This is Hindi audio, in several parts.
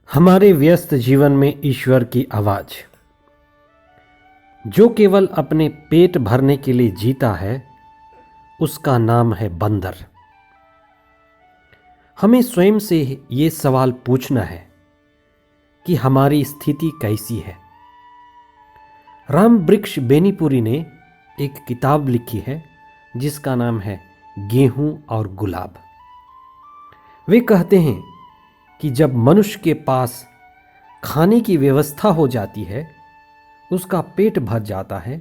हमारे व्यस्त जीवन में ईश्वर की आवाज, जो केवल अपने पेट भरने के लिए जीता है, उसका नाम है बंदर। हमें स्वयं से ये सवाल पूछना है कि हमारी स्थिति कैसी है। राम वृक्ष बेनीपुरी ने एक किताब लिखी है जिसका नाम है गेहूं और गुलाब। वे कहते हैं कि जब मनुष्य के पास खाने की व्यवस्था हो जाती है, उसका पेट भर जाता है,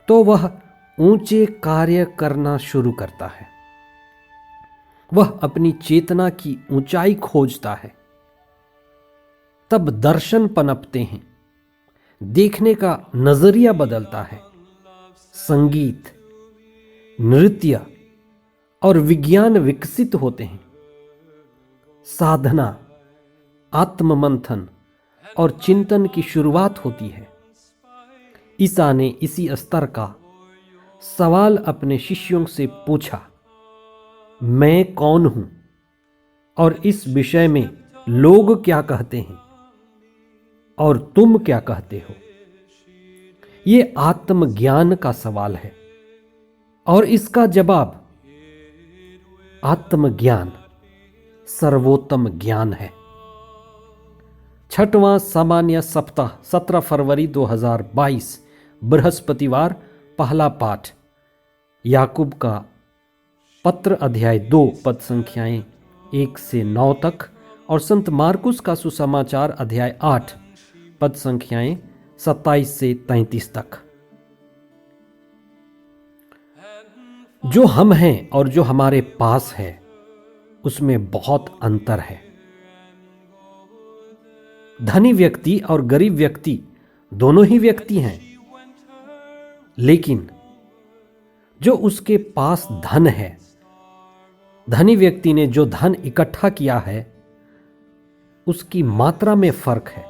तो वह ऊंचे कार्य करना शुरू करता है। वह अपनी चेतना की ऊंचाई खोजता है। तब दर्शन पनपते हैं, देखने का नजरिया बदलता है। संगीत, नृत्य और विज्ञान विकसित होते हैं। साधना, आत्ममंथन और चिंतन की शुरुआत होती है। ईसा ने इसी स्तर का सवाल अपने शिष्यों से पूछा, मैं कौन हूं और इस विषय में लोग क्या कहते हैं और तुम क्या कहते हो? ये आत्मज्ञान का सवाल है और इसका जवाब आत्मज्ञान सर्वोत्तम ज्ञान है। छठवां सामान्य सप्ताह 17 फरवरी 2022 बृहस्पतिवार। पहला पाठ याकूब का पत्र अध्याय 2 पद संख्याएं 1 से 9 तक और संत मार्कुस का सुसमाचार अध्याय 8 पद संख्याएं 27 से 33 तक। जो हम हैं और जो हमारे पास है, उसमें बहुत अंतर है। धनी व्यक्ति और गरीब व्यक्ति दोनों ही व्यक्ति हैं, लेकिन जो उसके पास धन है, धनी व्यक्ति ने जो धन इकट्ठा किया है, उसकी मात्रा में फर्क है।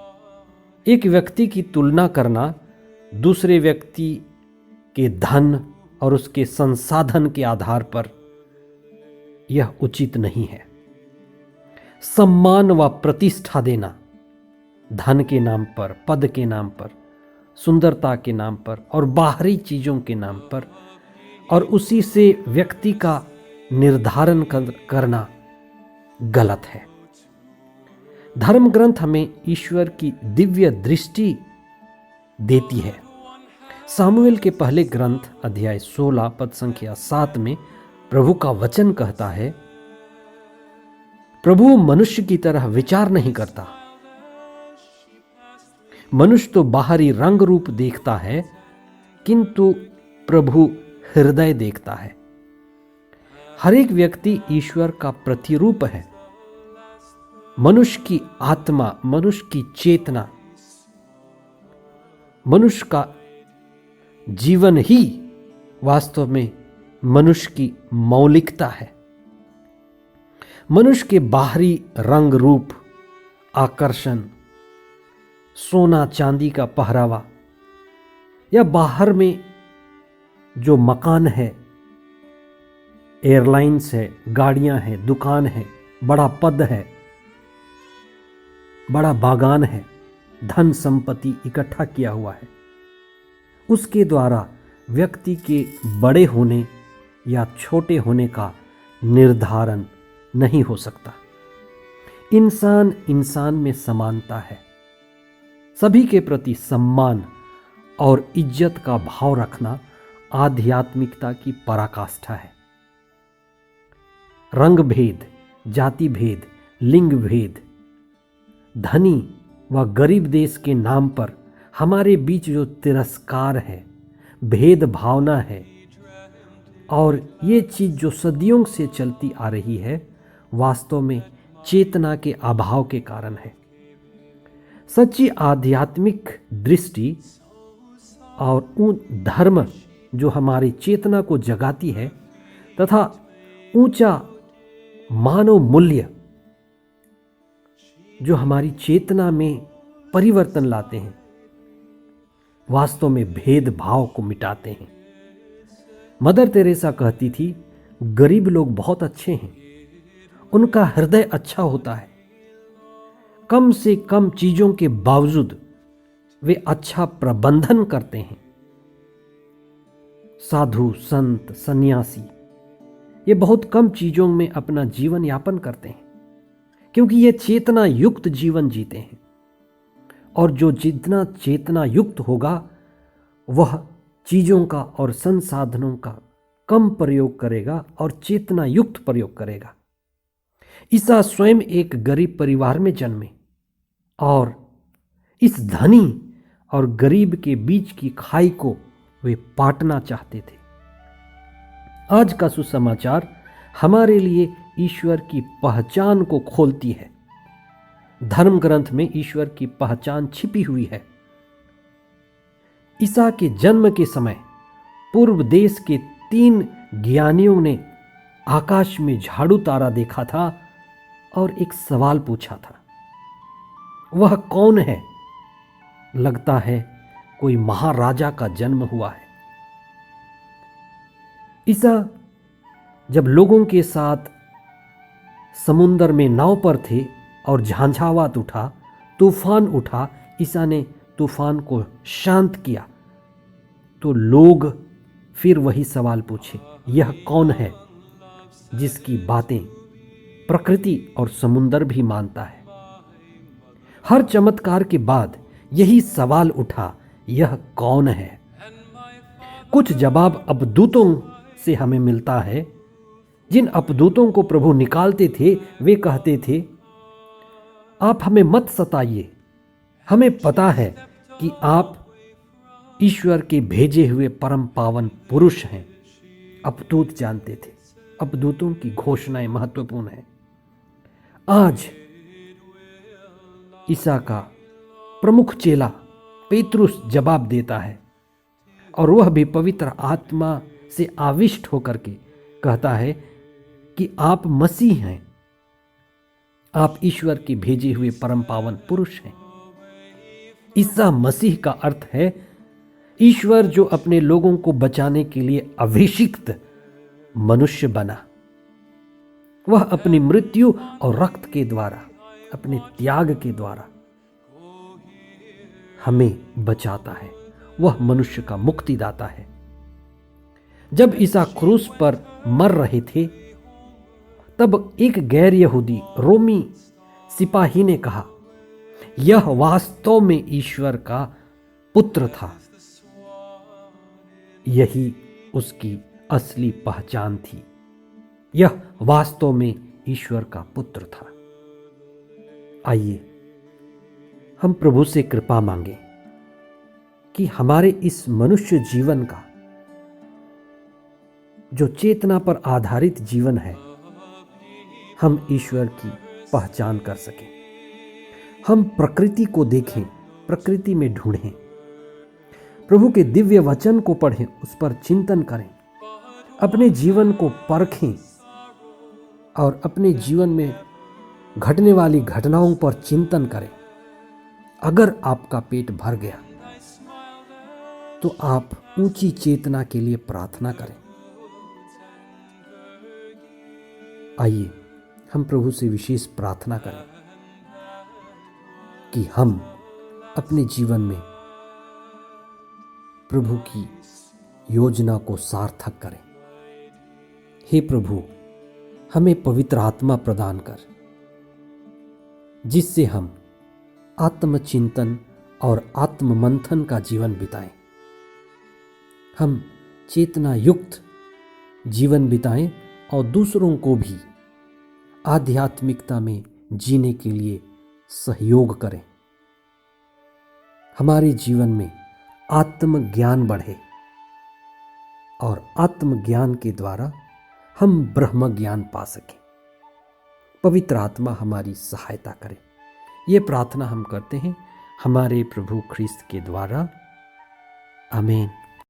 एक व्यक्ति की तुलना करना दूसरे व्यक्ति के धन और उसके संसाधन के आधार पर यह उचित नहीं है। सम्मान व प्रतिष्ठा देना धन के नाम पर, पद के नाम पर, सुंदरता के नाम पर और बाहरी चीजों के नाम पर, और उसी से व्यक्ति का निर्धारण करना गलत है। धर्म ग्रंथ हमें ईश्वर की दिव्य दृष्टि देती है। सामुएल के पहले ग्रंथ अध्याय 16 पद संख्या 7 में प्रभु का वचन कहता है, प्रभु मनुष्य की तरह विचार नहीं करता। मनुष्य तो बाहरी रंग रूप देखता है, किंतु प्रभु हृदय देखता है। हर एक व्यक्ति ईश्वर का प्रतिरूप है। मनुष्य की आत्मा, मनुष्य की चेतना, मनुष्य का जीवन ही वास्तव में मनुष्य की मौलिकता है। मनुष्य के बाहरी रंग रूप, आकर्षण, सोना चांदी का पहरावा या बाहर में जो मकान है, एयरलाइंस है, गाड़ियां हैं, दुकान है, बड़ा पद है, बड़ा बागान है, धन संपत्ति इकट्ठा किया हुआ है, उसके द्वारा व्यक्ति के बड़े होने या छोटे होने का निर्धारण नहीं हो सकता। इंसान इंसान में समानता है। सभी के प्रति सम्मान और इज्जत का भाव रखना आध्यात्मिकता की पराकाष्ठा है। रंग भेद, जाति भेद, लिंग भेद, धनी व गरीब देश के नाम पर हमारे बीच जो तिरस्कार है, भेद भावना है, और ये चीज जो सदियों से चलती आ रही है, वास्तव में चेतना के अभाव के कारण है। सच्ची आध्यात्मिक दृष्टि और धर्म जो हमारी चेतना को जगाती है तथा ऊंचा मानव मूल्य जो हमारी चेतना में परिवर्तन लाते हैं, वास्तव में भेदभाव को मिटाते हैं। मदर तेरेसा कहती थी, गरीब लोग बहुत अच्छे हैं, उनका हृदय अच्छा होता है। कम से कम चीजों के बावजूद वे अच्छा प्रबंधन करते हैं। साधु, संत, सन्यासी ये बहुत कम चीजों में अपना जीवन यापन करते हैं, क्योंकि ये चेतना युक्त जीवन जीते हैं। और जो जितना चेतना युक्त होगा वह चीजों का और संसाधनों का कम प्रयोग करेगा और चेतना युक्त प्रयोग करेगा। ईसा स्वयं एक गरीब परिवार में जन्मे और इस धनी और गरीब के बीच की खाई को वे पाटना चाहते थे। आज का सुसमाचार हमारे लिए ईश्वर की पहचान को खोलती है। धर्म ग्रंथ में ईश्वर की पहचान छिपी हुई है। ईसा के जन्म के समय पूर्व देश के 3 ज्ञानियों ने आकाश में झाड़ू तारा देखा था और एक सवाल पूछा था, वह कौन है? लगता है कोई महाराजा का जन्म हुआ है। ईसा जब लोगों के साथ समुद्र में नाव पर थे और झंझावात उठा, तूफान उठा, ईसा ने तूफान को शांत किया, तो लोग फिर वही सवाल पूछे, यह कौन है जिसकी बातें प्रकृति और समुद्र भी मानता है? हर चमत्कार के बाद यही सवाल उठा, यह कौन है? कुछ जवाब अपदूतों से हमें मिलता है। जिन अपदूतों को प्रभु निकालते थे वे कहते थे, आप हमें मत सताइए, हमें पता है कि आप ईश्वर के भेजे हुए परम पावन पुरुष हैं। अपदूत जानते थे। अपदूतों की घोषणाएं महत्वपूर्ण हैं। आज ईसा का प्रमुख चेला पेतरुस जवाब देता है और वह भी पवित्र आत्मा से आविष्ट होकर के कहता है कि आप मसीह हैं, आप ईश्वर के भेजे हुए परम पावन पुरुष हैं। ईसा मसीह का अर्थ है ईश्वर जो अपने लोगों को बचाने के लिए अभिषिक्त मनुष्य बना। वह अपनी मृत्यु और रक्त के द्वारा, अपने त्याग के द्वारा हमें बचाता है। वह मनुष्य का मुक्तिदाता है। जब ईसा क्रूस पर मर रहे थे तब एक गैर यहूदी रोमी सिपाही ने कहा, यह वास्तव में ईश्वर का पुत्र था। यही उसकी असली पहचान थी। यह वास्तव में ईश्वर का पुत्र था। आइए हम प्रभु से कृपा मांगे कि हमारे इस मनुष्य जीवन का जो चेतना पर आधारित जीवन है, हम ईश्वर की पहचान कर सकें। हम प्रकृति को देखें, प्रकृति में ढूंढें, प्रभु के दिव्य वचन को पढ़ें, उस पर चिंतन करें, अपने जीवन को परखें और अपने जीवन में घटने वाली घटनाओं पर चिंतन करें। अगर आपका पेट भर गया तो आप ऊंची चेतना के लिए प्रार्थना करें। आइए हम प्रभु से विशेष प्रार्थना करें कि हम अपने जीवन में प्रभु की योजना को सार्थक करें। हे प्रभु, हमें पवित्र आत्मा प्रदान कर, जिससे हम आत्मचिंतन और आत्ममंथन का जीवन बिताएं। हम चेतना युक्त जीवन बिताएं और दूसरों को भी आध्यात्मिकता में जीने के लिए सहयोग करें। हमारे जीवन में आत्मज्ञान बढ़े और आत्मज्ञान के द्वारा हम ब्रह्म ज्ञान पा सकें। पवित्र आत्मा हमारी सहायता करे। ये प्रार्थना हम करते हैं हमारे प्रभु ख्रिस्त के द्वारा। आमीन।